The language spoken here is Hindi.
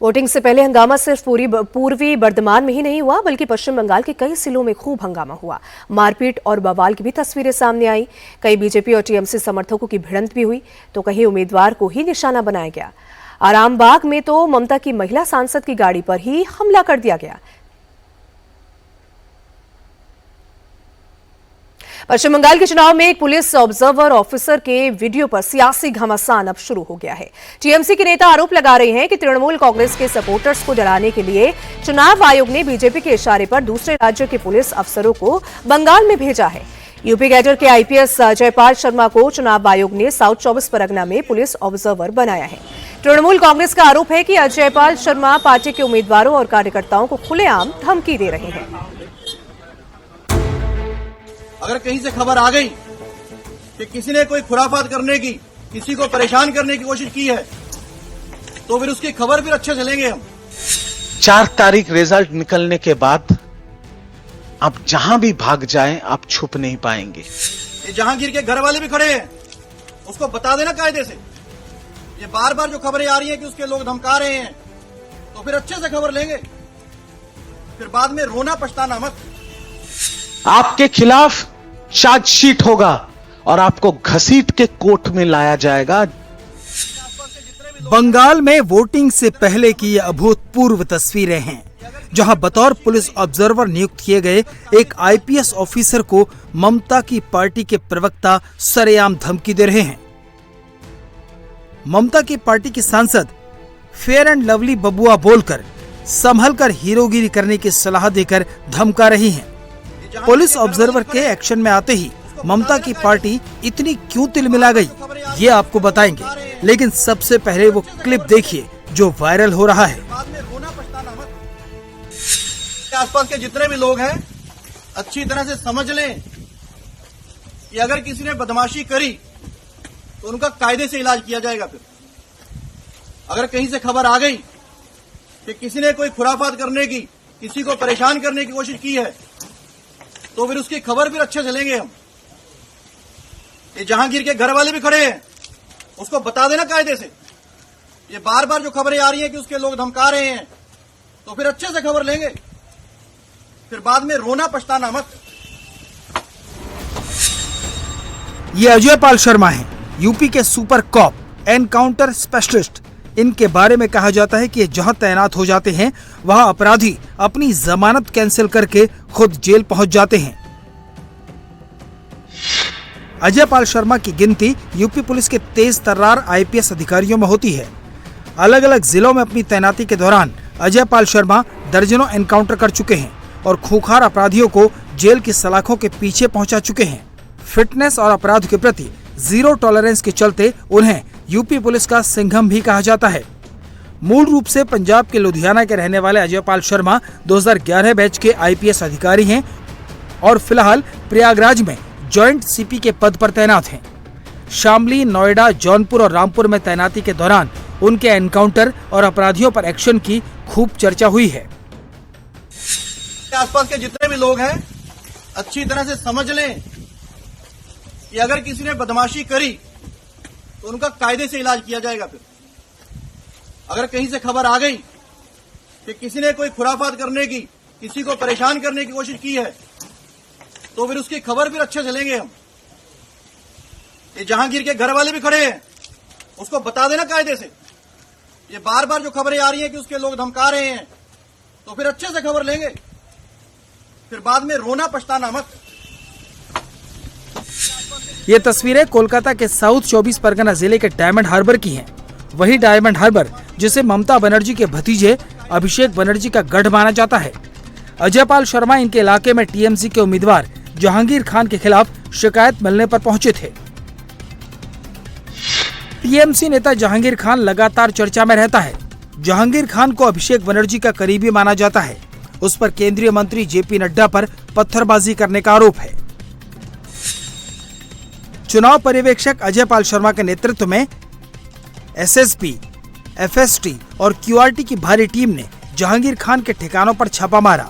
वोटिंग से पहले हंगामा सिर्फ पूर्वी बर्धमान में ही नहीं हुआ, बल्कि पश्चिम बंगाल के कई जिलों में खूब हंगामा हुआ। मारपीट और बवाल की भी तस्वीरें सामने आई। कई बीजेपी और टीएमसी समर्थकों की भिड़ंत भी हुई, तो कहीं उम्मीदवार को ही निशाना बनाया गया। आरामबाग में तो ममता की महिला सांसद की गाड़ी पर ही हमला कर दिया गया। पश्चिम बंगाल के चुनाव में एक पुलिस ऑब्जर्वर ऑफिसर के वीडियो पर सियासी घमासान अब शुरू हो गया है। टीएमसी के नेता आरोप लगा रहे हैं कि तृणमूल कांग्रेस के सपोर्टर्स को डराने के लिए चुनाव आयोग ने बीजेपी के इशारे पर दूसरे राज्य के पुलिस अफसरों को बंगाल में भेजा है। यूपी कैडर के आईपीएस जयपाल शर्मा को चुनाव आयोग ने साउथ 24 परगना में पुलिस ऑब्जर्वर बनाया है। तृणमूल कांग्रेस का आरोप है कि जयपाल शर्मा पार्टी के उम्मीदवारों और कार्यकर्ताओं को खुलेआम धमकी दे रहे हैं। अगर कहीं से खबर आ गई कि किसी ने कोई खुराफात करने की, किसी को परेशान करने की कोशिश की है, तो फिर उसकी खबर फिर अच्छे से लेंगे हम। 4 तारीख रिजल्ट निकलने के बाद आप जहां भी भाग जाएं, आप छुप नहीं पाएंगे। ये जहांगीर के घर वाले भी खड़े हैं, उसको बता देना कायदे से। ये बार बार जो खबरें आ रही हैं कि उसके लोग धमका रहे हैं, तो फिर अच्छे से खबर लेंगे, फिर बाद में रोना पछताना मत। आपके खिलाफ चार्जशीट होगा और आपको घसीट के कोर्ट में लाया जाएगा। बंगाल में वोटिंग से पहले की ये अभूतपूर्व तस्वीरें हैं, जहां बतौर पुलिस ऑब्जर्वर नियुक्त किए गए एक आईपीएस ऑफिसर को ममता की पार्टी के प्रवक्ता सरेआम धमकी दे रहे हैं। ममता की पार्टी की सांसद फेयर एंड लवली बबुआ बोलकर संभल कर हीरोगिरी करने की सलाह देकर धमका रही हैं। पुलिस ऑब्जर्वर के एक्शन में आते ही ममता की पार्टी इतनी क्यों तिलमिला गई, ये आपको बताएंगे, लेकिन सबसे पहले वो क्लिप देखिए जो वायरल हो रहा है। आसपास के जितने भी लोग हैं अच्छी तरह से समझ लें कि अगर किसी ने बदमाशी करी तो उनका कायदे से इलाज किया जाएगा। फिर अगर कहीं से खबर आ गई कि किसी ने कोई खुराफात करने की, किसी को परेशान करने की कोशिश की है, तो फिर उसकी खबर फिर अच्छे से लेंगे हम। ये जहांगीर के घर वाले भी खड़े हैं, उसको बता देना कायदे से। ये बार बार जो खबरें आ रही हैं कि उसके लोग धमका रहे हैं, तो फिर अच्छे से खबर लेंगे, फिर बाद में रोना पछताना मत। ये अजयपाल शर्मा हैं, यूपी के सुपर कॉप, एनकाउंटर स्पेशलिस्ट। इनके बारे में कहा जाता है कि ये जहां तैनात हो जाते हैं, वहां अपराधी अपनी जमानत कैंसिल करके खुद जेल पहुंच जाते हैं। अजयपाल शर्मा की गिनती यूपी पुलिस के तेज तर्रार आईपीएस अधिकारियों में होती है। अलग अलग जिलों में अपनी तैनाती के दौरान अजयपाल शर्मा दर्जनों एनकाउंटर कर चुके हैं और खूंखार अपराधियों को जेल की सलाखों के पीछे पहुंचा चुके हैं। फिटनेस और अपराध के प्रति जीरो टॉलरेंस के चलते उन्हें यूपी पुलिस का सिंघम भी कहा जाता है। मूल रूप से पंजाब के लुधियाना के रहने वाले अजयपाल शर्मा 2011 बैच के आईपीएस अधिकारी हैं और फिलहाल प्रयागराज में जॉइंट सीपी के पद पर तैनात हैं। शामली, नोएडा, जौनपुर और रामपुर में तैनाती के दौरान उनके एनकाउंटर और अपराधियों पर एक्शन की खूब चर्चा हुई है। आसपास के जितने भी लोग हैं अच्छी तरह से समझ लें कि अगर किसी ने बदमाशी करी तो उनका कायदे से इलाज किया जाएगा। फिर अगर कहीं से खबर आ गई कि किसी ने कोई खुराफात करने की, किसी को परेशान करने की कोशिश की है, तो फिर उसकी खबर फिर अच्छे से लेंगे हम। ये जहांगीर के घर वाले भी खड़े हैं, उसको बता देना कायदे से। ये बार बार जो खबरें आ रही हैं कि उसके लोग धमका रहे हैं, तो फिर अच्छे से खबर लेंगे, फिर बाद में रोना पछताना मत। ये तस्वीरें कोलकाता के साउथ 24 परगना जिले के डायमंड हार्बर की हैं। वही डायमंड हार्बर जिसे ममता बनर्जी के भतीजे अभिषेक बनर्जी का गढ़ माना जाता है। अजयपाल शर्मा इनके इलाके में टीएमसी के उम्मीदवार जहांगीर खान के खिलाफ शिकायत मिलने पर पहुंचे थे। टीएमसी नेता जहांगीर खान लगातार चर्चा में रहता है। जहांगीर खान को अभिषेक बनर्जी का करीबी माना जाता है। उस पर केंद्रीय मंत्री जेपी नड्डा पर पत्थरबाजी करने का आरोप है। चुनाव पर्यवेक्षक अजयपाल शर्मा के नेतृत्व में एसएसपी, एफएसटी और क्यूआरटी की भारी टीम ने जहांगीर खान के ठिकानों पर छापा मारा।